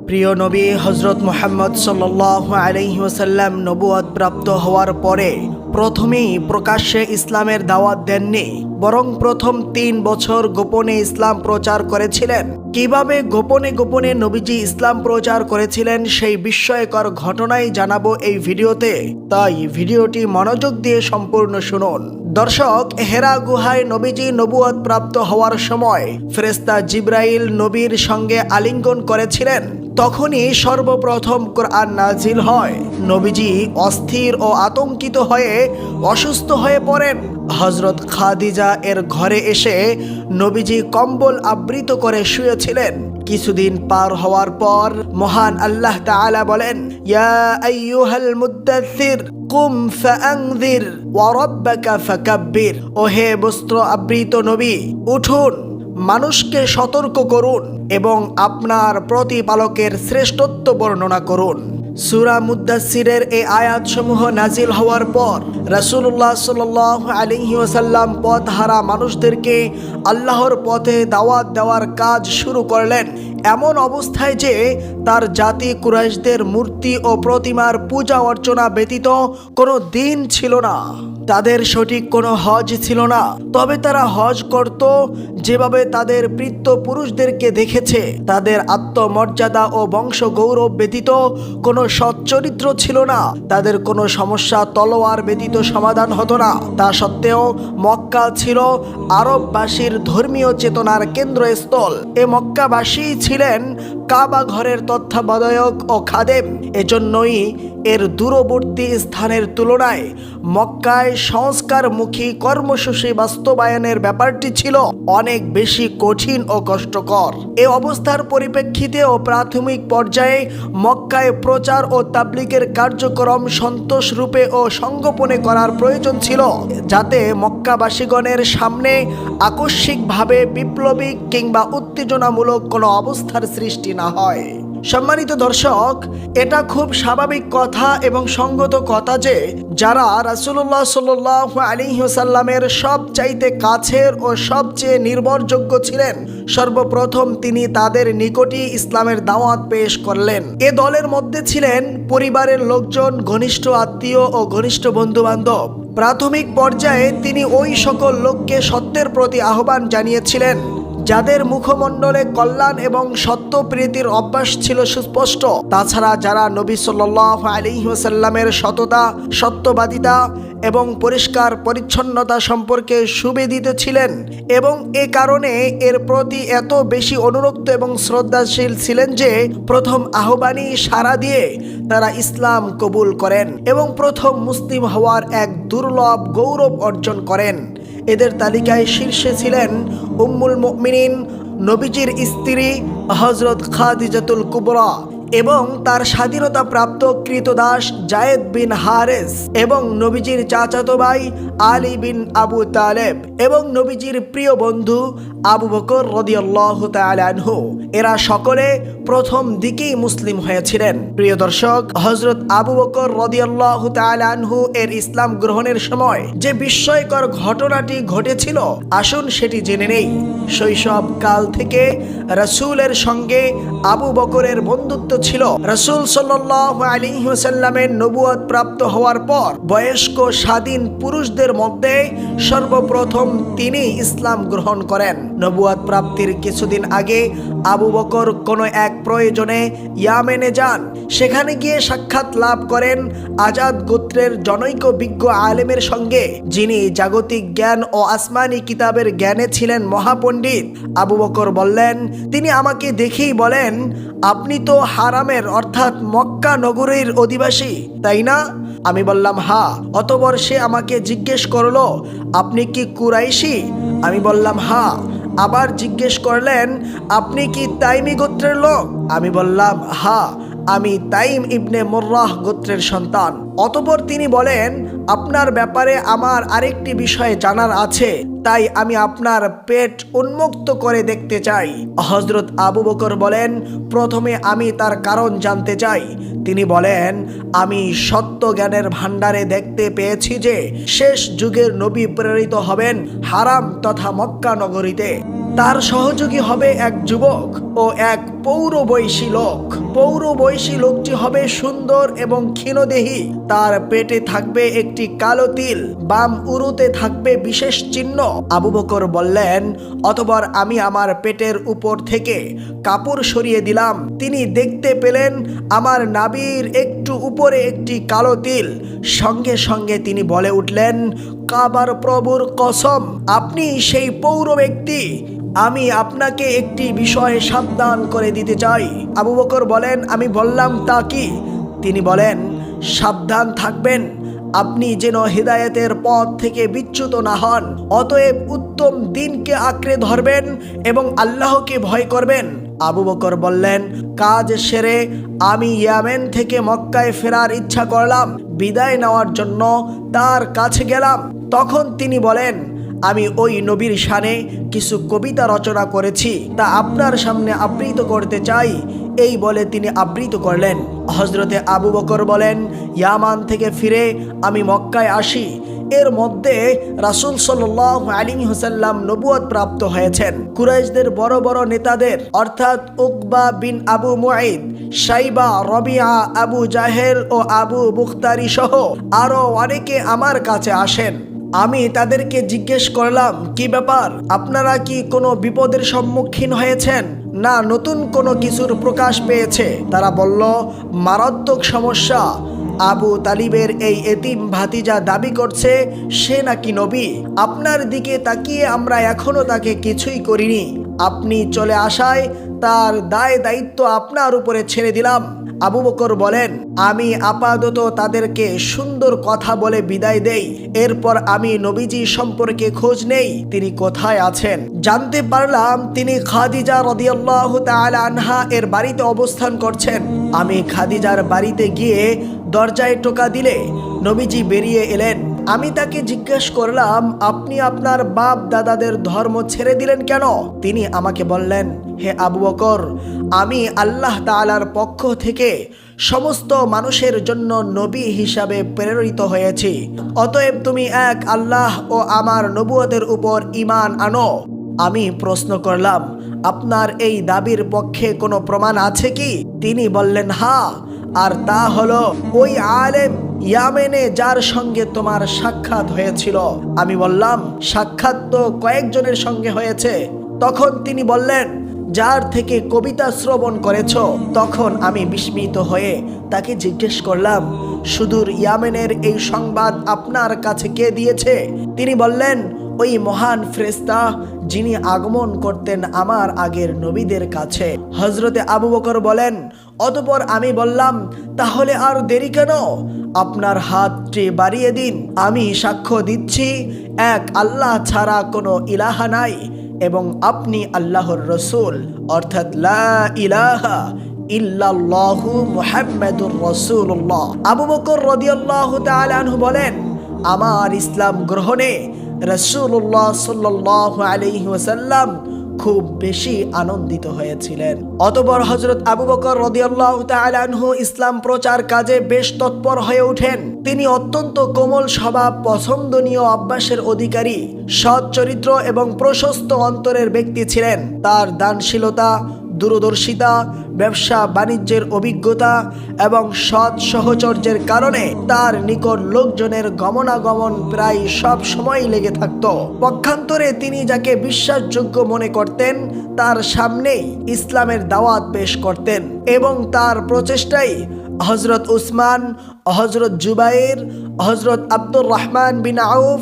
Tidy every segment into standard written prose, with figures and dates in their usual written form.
প্রিয় নবী হযরত মুহাম্মদ সাল্লাল্লাহু আলাইহি ওয়াসাল্লাম নবুয়ত প্রাপ্ত হওয়ার পরে প্রথমেই প্রকাশ্যে ইসলামের দাওয়াত দেননি, বরং প্রথম 3 বছর গোপনে ইসলাম প্রচার করেছিলেন। কিভাবে গোপনে গোপনে নবীজি ইসলাম প্রচার করেছিলেন সেই বিস্ময়কর ঘটনাই জানাবো এই ভিডিওতে, তাই ভিডিওটি মনোযোগ দিয়ে সম্পূর্ণ শুনুন। দর্শক, হেরা গুহায় নবীজি নবুয়ত প্রাপ্ত হওয়ার সময় ফেরেশতা জিবরাইল নবীর সঙ্গে আলিঙ্গন করেছিলেন। তখনই সর্বপ্রথম কোরআন নাজিল হয়। নবীজি অস্থির ও আতঙ্কিত হয়ে অসুস্থ হয়ে পড়েন। হযরত খাদিজা এর ঘরে এসে নবীজি কম্বল আবৃত করে শুয়েছিলেন। কিছুদিন পার হওয়ার পর মহান আল্লাহ তাআলা বলেন, ইয়া আইয়ুহাল মুদ্দাসসির কুম ফাআনযির ওয়া রাব্বাকা ফাকাব্বির। ওহে বস্ত্র আবৃত নবী, উঠুন, মানুষকে সতর্ক করুন এবং আপনার প্রতিপালকের শ্রেষ্ঠত্ব বর্ণনা করুন। সূরা মুদ্দাসসিরের এই আয়াতসমূহ নাজিল হওয়ার পর রাসূলুল্লাহ সাল্লাল্লাহু আলাইহি ওয়াসাল্লাম পথহারা মানুষদেরকে আল্লাহর পথে দাওয়াত দেওয়ার কাজ শুরু করলেন, এমন অবস্থায় যে তার জাতি কুরাইশদের মূর্তি ও প্রতিমার পূজা অর্চনা ব্যতীত কোনো দিন ছিল না। তাদের সঠিক কোনো হজ ছিল না, তবে তারা হজ করত যেভাবে তাদের পিতৃপুরুষদেরকে দেখেছে। তাদের আত্মমর্যাদা ও বংশ গৌরব ব্যতীত কোনো সচ্চরিত্র ছিল না। তাদের কোনো সমস্যা তলোয়ার ব্যতীত সমাধান হতো না। তা সত্ত্বেও মক্কা ছিল আরববাসীর ধর্মীয় চেতনার কেন্দ্রস্থল। এ মক্কাবাসী ছিলেন কাবা ঘরের তত্ত্বাবধায়ক ও খাদেম। এজন্যই এর দূরবর্তী স্থানের তুলনায় মক্কায় সংস্কারমুখী কর্মসূচি বাস্তবায়নের ব্যাপারটি ছিল অনেক বেশি কঠিন ও কষ্টকর। এ অবস্থার পরিপ্রেক্ষিতে ও প্রাথমিক পর্যায়ে মক্কায় প্রচার ও তাবলীগের কার্যক্রম সন্তোষরূপে ও সংগোপনে করার প্রয়োজন ছিল, যাতে মক্কাবাসীগণের সামনে আকস্মিকভাবে বিপ্লবী কিংবা উত্তেজনামূলক কোনো অবস্থার সৃষ্টি না হয়। সম্মানিত দর্শক, এটা খুব স্বাভাবিক কথা এবং সঙ্গত কথা যে যারা রাসূলুল্লাহ সাল্লাল্লাহু আলাইহি ওয়াসাল্লামের সবচাইতে কাছের ও সবচেয়ে নির্ভরযোগ্য ছিলেন, সর্বপ্রথম তিনি তাদের নিকটই ইসলামের দাওয়াত পেশ করলেন। এ দলের মধ্যে ছিলেন পরিবারের লোকজন, ঘনিষ্ঠ আত্মীয় ও ঘনিষ্ঠ বন্ধুবান্ধব। প্রাথমিক পর্যায়ে তিনি ওই সকল লোককে সত্যের প্রতি আহ্বান জানিয়েছিলেন যাদের মুখমণ্ডলে কল্যাণ এবং সত্যপ্রীতির অভ্যাস ছিল সুস্পষ্ট। তাছাড়া যারা নবী সাল্লাল্লাহু আলাইহি ওয়াসাল্লামের সততা, সত্যবাদিতা এবং পরিষ্কার পরিচ্ছন্নতা সম্পর্কে সুবিদিত ছিলেন এবং এ কারণে এর প্রতি এত বেশি অনুরক্ত এবং শ্রদ্ধাশীল ছিলেন যে প্রথম আহ্বানই সাড়া দিয়ে তারা ইসলাম কবুল করেন এবং প্রথম মুসলিম হওয়ার এক দুর্লভ গৌরব অর্জন করেন। এদের তালিকায় শীর্ষে ছিলেন উম্মুল মুমিনিন, নবীজির স্ত্রী হযরত খাদিজাতুল কুবরা এবং তার স্বাধীনতা প্রাপ্ত কৃতদাস যায়েদ বিন হারেস এবং নবীজির চাচাতো ভাই আলী বিন আবু তালেব এবং নবীজির প্রিয় বন্ধু আবু বকর রাদিয়াল্লাহু তাআলা আনহু। এরা সকলে প্রথম দিকেই মুসলিম হয়েছিলেন। প্রিয় দর্শক, হযরত আবু বকর রাদিয়াল্লাহু তাআলা আনহু এর ইসলাম গ্রহণের সময় যে বিস্ময়কর ঘটনাটি ঘটেছিল, আসুন সেটি জেনে নেই। শৈশব কাল থেকে রাসূলের সঙ্গে আবু বকরের বন্ধুত্ব ছিল। রাসূল সাল্লাল্লাহু আলাইহি ওয়াসাল্লামের নবুয়ত প্রাপ্ত হওয়ার পর বয়স্ক স্বাধীন পুরুষদের মধ্যে সর্বপ্রথম তিনি ইসলাম গ্রহণ করেন। নবুয়ত প্রাপ্তির কিছুদিন আগে আবু বকর কোনো এক প্রয়োজনে ইয়ামেনে যান। সেখানে গিয়ে সাক্ষাৎ লাভ করেন আজাদ গোত্রের জনৈক বিজ্ঞ আলেমের সঙ্গে, যিনি জাগতিক জ্ঞান ও আসমানি কিতাবের জ্ঞানে ছিলেন মহাপণ্ডিত। আবু বকর বললেন, তিনি আমাকে দেখেই বলেন, আপনি তো হারামের অর্থাৎ মক্কা নগরীর অধিবাসী, তাই না? আমি বললাম, হ্যাঁ। অতঃপর সে আমাকে জিজ্ঞেস করলো, আপনি কি কুরাইশি? আমি বললাম, হ্যাঁ। আবার জিজ্ঞেস করলেন, আপনি কি তাইমি গোত্রের লোক? আমি বললাম, হ্যাঁ, আমি তাইম ইবনে মুররাহ গোত্রের সন্তান। অতঃপর তিনি বলেন, আপনার ব্যাপারে আমার আরেকটি বিষয় জানার আছে, তাই আমি আপনার পেট উন্মুক্ত করে দেখতে চাই। হযরত আবু বকর বলেন, প্রথমে আমি তার কারণ জানতে চাই। তিনি বলেন, আমি সত্য জ্ঞানের ভাণ্ডারে দেখতে পেয়েছি যে শেষ যুগের নবী প্রেরিত হবেন হারাম তথা মক্কা নগরীতে। তার সহযোগী হবে এক যুবক ও এক পৌরবৈশী লোক। পৌরবৈশী লোকটি হবে সুন্দর এবং ক্ষীণদেহী, তার পেটে থাকবে একটি কালো তিল, বাম উরুতে থাকবে বিশেষ চিহ্ন। আবু বকর বললেন, অতঃপর আমি আমার পেটের উপর থেকে কাপড় সরিয়ে দিলাম। তিনি দেখতে পেলেন আমার নাভির একটু উপরে একটি কালো তিল। সঙ্গে সঙ্গে তিনি বলে উঠলেন, কাবার প্রভুর কসম, আপনি সেই পৌর ব্যক্তি। আমি আপনাকে একটি বিষয়ে সাবধান করে দিতে চাই। আবু বকর বলেন, আমি বললাম, তা কি? তিনি বলেন, সাবধান থাকবেন, আপনি যেন হিদায়াতের পথ থেকে বিচ্যুত না হন। অতএব উত্তম দিনকে আঁকড়ে ধরবেন এবং আল্লাহকে ভয় করবেন। আবু বকর বললেন, কাজ সেরে আমি ইয়ামেন থেকে মক্কায় ফেরার ইচ্ছা করলাম। বিদায় নেওয়ার জন্য তার কাছে গেলাম। তখন তিনি বলেন, আমি ওই নবীর শানে কিছু কবিতা রচনা করেছি, তা আপনার সামনে আবৃত করতে চাই। এই বলে তিনি আবৃত করলেন। হযরতে আবু বকর বলেন, ইয়ামান থেকে ফিরে আমি মক্কায় আসি। এর মধ্যে রাসূল সাল্লাল্লাহু আলাইহি ওয়াসাল্লাম নবুয়ত প্রাপ্ত হয়েছেন। কুরাইশদের বড় বড় নেতাদের অর্থাৎ উকবা বিন আবু মুঈদ, শাইবা, রবিআ, আবু জাহেল ও আবু বুখতারি সহ আরো অনেকে আমার কাছে আসেন। আমি তাদেরকে জিজ্ঞেস করলাম, কি ব্যাপার, আপনারা কি কোনো বিপদের সম্মুখীন হয়েছেন, না নতুন কোনো কিছুর প্রকাশ পেয়েছে? তারা বলল, মারাত্মক সমস্যা। আবু তালিবের এই এতিম ভাতিজা দাবি করছে সে নাকি নবী। আপনার দিকে তাকিয়ে আমরা এখনো তাকে কিছুই করিনি। আপনি চলে আসায় তার দায় দায়িত্ব আপনার উপরে ছেড়ে দিলাম। আবু বকর বলেন, আমি আপাতত তাদেরকে সুন্দর কথা বলে বিদায় দেই। এরপর আমি নবীজি সম্পর্কে খোঁজ নেই, তিনি কোথায় আছেন। জানতে পারলাম তিনি খাদিজা রাদিয়াল্লাহু তাআলা আনহা এর বাড়িতে অবস্থান করছেন। আমি খাদিজার বাড়িতে গিয়ে দরজায় টোকা দিলে নবীজি বেরিয়ে এলেন। আমি তাকে জিজ্ঞেস করলাম, আপনি আপনার বাপ দাদাদের ধর্ম ছেড়ে দিলেন কেন? তিনি আমাকে বললেন, হে আবু বকর, আমি আল্লাহ তাআলার পক্ষ থেকে সমস্ত মানুষের জন্য নবী হিসাবে প্রেরিত হয়েছি। অতএব তুমি এক আল্লাহ ও আমার নবুয়তের উপর ঈমান আনো। আমি প্রশ্ন করলাম, আপনার এই দাবির পক্ষে কোনো প্রমাণ আছে কি? তিনি বললেন, হ্যাঁ, আর তা হলো ওই আলেম ইয়ামেনে যার সঙ্গে তোমার সাক্ষাৎ হয়েছিল। আমি বললাম, সাক্ষাৎ তো কয়েকজনের সঙ্গে হয়েছে। তখন তিনি বললেন, যার থেকে কবিতা শ্রবণ করেছ। তখন আমি বিস্মিত হয়ে তাকে জিজ্ঞেস করলাম, সুদূর ইয়ামেনের এই সংবাদ আপনার কাছে কে দিয়েছে? তিনি বললেন, ওই মহান ফেরেশতা যিনি আগমন করতেন আমার আগের নবীদের কাছে। হযরতে আবু বকর বলেন, অতঃপর আমি বললাম, তাহলে আর দেরি কেন? আপনার হাতটি বাড়িয়ে দিন। আমি সাক্ষ্য দিচ্ছি এক আল্লাহ ছাড়া কোনো ইলাহা নাই এবং আপনি আল্লাহর রসুল, অর্থাৎ লা ইলাহা ইল্লাল্লাহু মুহাম্মাদুর রাসূলুল্লাহ। আবু বকর রাদিয়াল্লাহু তাআলা আনহু বলেন, আমার ইসলাম গ্রহণে রাসূলুল্লাহ সাল্লাল্লাহু আলাইহি ওয়াসাল্লাম খুব বেশি আনন্দিত হয়েছিলেন। অতঃপর হযরত আবু বকর রাদিয়াল্লাহু তাআলা আনহু ইসলাম প্রচার কাজে বেশ তৎপর হয়ে ওঠেন। তিনি অত্যন্ত কোমল স্বভাব, পছন্দনীয় অভ্যাসের অধিকারী, সৎ চরিত্র এবং প্রশস্ত অন্তরের ব্যক্তি ছিলেন। তার দানশীলতা, দূরদর্শিতা, ব্যবসা বাণিজ্যের অভিজ্ঞতা এবং সৎ সহচর্যের কারণে তার নিকট লোকজনের গমনাগমন প্রায় সব সময় লেগে থাকত। পক্ষান্তরে তিনি যাকে বিশ্বাসযোগ্য মনে করতেন তার সামনেই ইসলামের দাওয়াত পেশ করতেন এবং তার প্রচেষ্টায় হযরত উসমান, হযরত জুবাইর, হযরত আব্দুর রহমান বিন আউফ,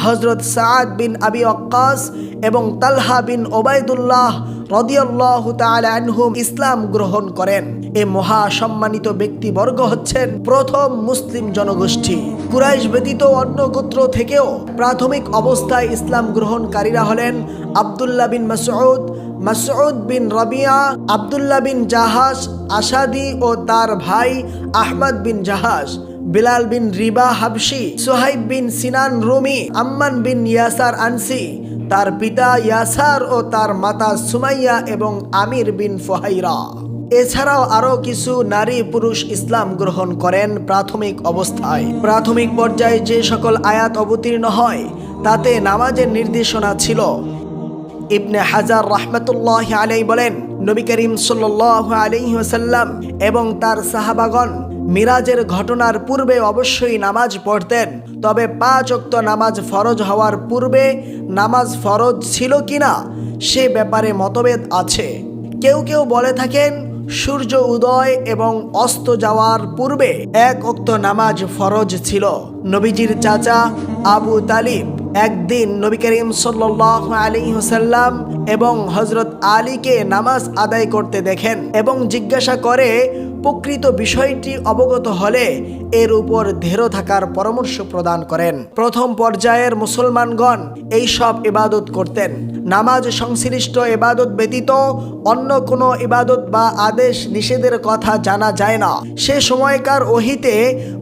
হযরত সাআদ বিন আবি ওয়াক্কাস এবং তালহা বিন ওবায়দুল্লাহ রাদিয়াল্লাহু তাআলা আনহুম ইসলাম গ্রহণ করেন। এই মহা সম্মানিত ব্যক্তিবর্গ হচ্ছেন প্রথম মুসলিম জনগোষ্ঠী। কুরাইশ ব্যতীত অন্য গোত্র থেকেও প্রাথমিক অবস্থায় ইসলাম গ্রহণকারীরা হলেন আব্দুল্লাহ বিন মাসউদ, মাসউদ বিন রবিয়া, আব্দুল্লাহ বিন জাহাশ আসাদি ও তার ভাই আহমদ বিন জাহাশ, বিলাল বিন রিবা হাবশি, সুহাইব বিন সিনান রুমি, আম্মান বিন ইয়াসার আনসি, তার পিতা ইয়াসার ও তার মাতা সুমাইয়া এবং আমির বিন ফুহাইরা। এছাড়াও আরো কিছু নারী পুরুষ ইসলাম গ্রহণ করেন প্রাথমিক অবস্থায়। প্রাথমিক পর্যায়ে যে সকল আয়াত অবতীর্ণ হয় তাতে নামাজের নির্দেশনা ছিল। ইবনে হাজার রাহমাতুল্লাহি আলাইহি বলেন, নবী করিম সাল্লাল্লাহু আলাইহি ওয়াসাল্লাম এবং তার সাহাবাগণ মিরাজের ঘটনার পূর্বে অবশ্যই নামাজ পড়তেন, তবে 5 ওয়াক্ত নামাজ ফরজ হওয়ার পূর্বে নামাজ ফরজ ছিল কিনা সে ব্যাপারে মতভেদ আছে। কেউ কেউ বলে থাকেন সূর্য উদয় এবং অস্ত যাওয়ার পূর্বে 1 ওয়াক্ত নামাজ ফরজ ছিল। নবীজির চাচা আবু তালিব একদিন নবী করিম সাল্লাল্লাহু আলাইহি ওয়াসাল্লাম এবং হযরত আলীকে নামাজ আদায় করতে দেখেন এবং জিজ্ঞাসা করে প্রকৃত বিষয়টি অবগত হলে এর উপর দৃঢ় থাকার পরামর্শ প্রদান করেন। প্রথম পর্যায়ের মুসলমানগণ এই সব ইবাদত করতেন। নামাজ সংশ্লিষ্ট ইবাদত ব্যতীত অন্য কোনো ইবাদত বা আদেশ নিষেধের কথা জানা যায় না। সে সময়কার ওহীতে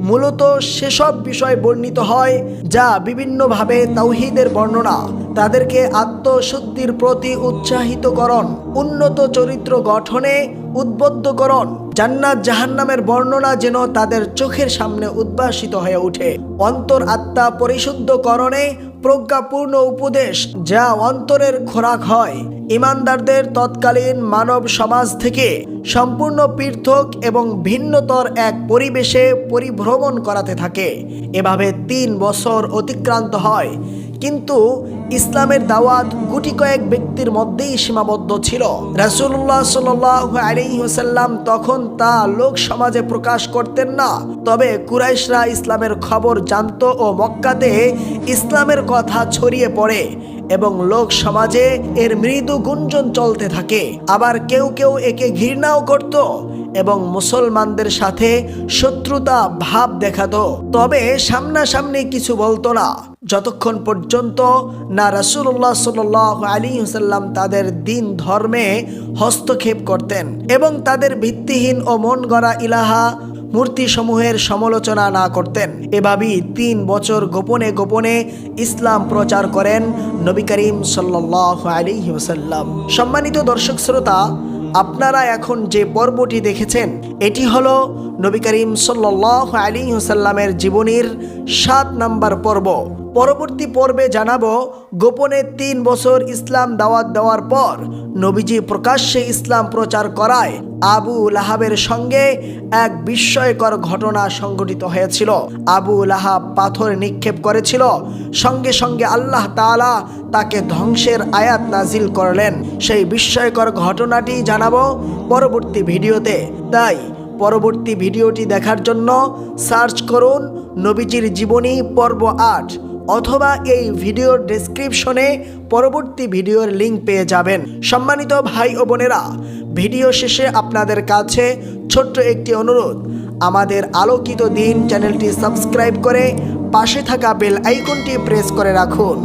মূলত সেসব বিষয় বর্ণিত হয় যা বিভিন্নভাবে তাওহীদের বর্ণনা, তাদেরকে আত্মশুদ্ধির প্রতি উৎসাহিতকরণ, উন্নত চরিত্র গঠনে উদ্বুদ্ধকরণ, জান্নাত জাহান্নামের বর্ণনা যেন তাদের চোখের সামনে উদ্ভাসিত হয়ে ওঠে, অন্তর আত্মা পরিশুদ্ধকরণে প্রজ্ঞাপূর্ণ উপদেশ যা অন্তরের খোরাক হয়, ইমানদারদের তৎকালীন মানব সমাজ থেকে সম্পূর্ণ পৃথক এবং ভিন্নতর এক পরিবেশে পরিভ্রমণ করাতে থাকে। এভাবে 3 বছর অতিক্রান্ত হয়, কিন্তু ইসলামের দাওয়াত গুটি কয়েক ব্যক্তির মধ্যেই সীমাবদ্ধ ছিল। রাসূলুল্লাহ সাল্লাল্লাহু আলাইহি ওয়াসাল্লাম তখন তা লোক সমাজে প্রকাশ করতেন না, তবে কুরাইশরা ইসলামের খবর জানত ও মক্কাতে ইসলামের কথা ছড়িয়ে পড়ে এবং লোক সমাজে এর মৃদু গুঞ্জন চলতে থাকে। আবার কেউ কেউ একে ঘৃণাও করত এবং মুসলমানদের সাথে শত্রুতা ভাব দেখাতো, তবে সামনাসামনি কিছু বলতো না, যতক্ষণ পর্যন্ত না রাসূলুল্লাহ সাল্লাল্লাহু আলাইহি ওয়াসাল্লাম তাদের দিন ধর্মে হস্তক্ষেপ করতেন এবং তাদের ভিত্তিহীন ও মন গড়া ইলাহা মূর্তিসমূহের সমালোচনা না করতেন। এভাবেই 3 বছর গোপনে গোপনে ইসলাম প্রচার করেন নবী করিম সাল্লাল্লাহু আলাইহি ওয়াসাল্লাম। সম্মানিত দর্শক শ্রোতা, আপনারা এখন যে পর্বটি দেখেছেন এটি হলো নবী করিম সাল্লাল্লাহু আলাইহি ওয়াসাল্লামের জীবনীর 7 নম্বর পর্ব। পরবর্তী পর্বে জানাবো গোপনে 3 বছর ইসলাম দাওয়াত দেওয়ার পর নবীজি প্রকাশ্যে ইসলাম প্রচার করায় আবু লাহাবের সঙ্গে এক বিস্ময়কর ঘটনা সংঘটিত হয়েছিল। আবু লাহাব পাথর নিক্ষেপ করেছিল, সঙ্গে সঙ্গে আল্লাহ তাআলা তাকে ধ্বংসের আয়াত নাজিল করলেন। সেই বিস্ময়কর ঘটনাটি জানাবো পরবর্তী ভিডিওতে। তাই পরবর্তী ভিডিওটি দেখার জন্য সার্চ করুন নবীজির জীবনী পর্ব 8, অথবা এই ভিডিওর ডেসক্রিপশনে পরবর্তী ভিডিওর লিঙ্ক পেয়ে যাবেন। সম্মানিত ভাই ও বোনেরা, ভিডিও শেষে আপনাদের কাছে ছোট্ট একটি অনুরোধ, আমাদের আলোকিত দিন চ্যানেলটি সাবস্ক্রাইব করে পাশে থাকা বেল আইকনটি প্রেস করে রাখুন।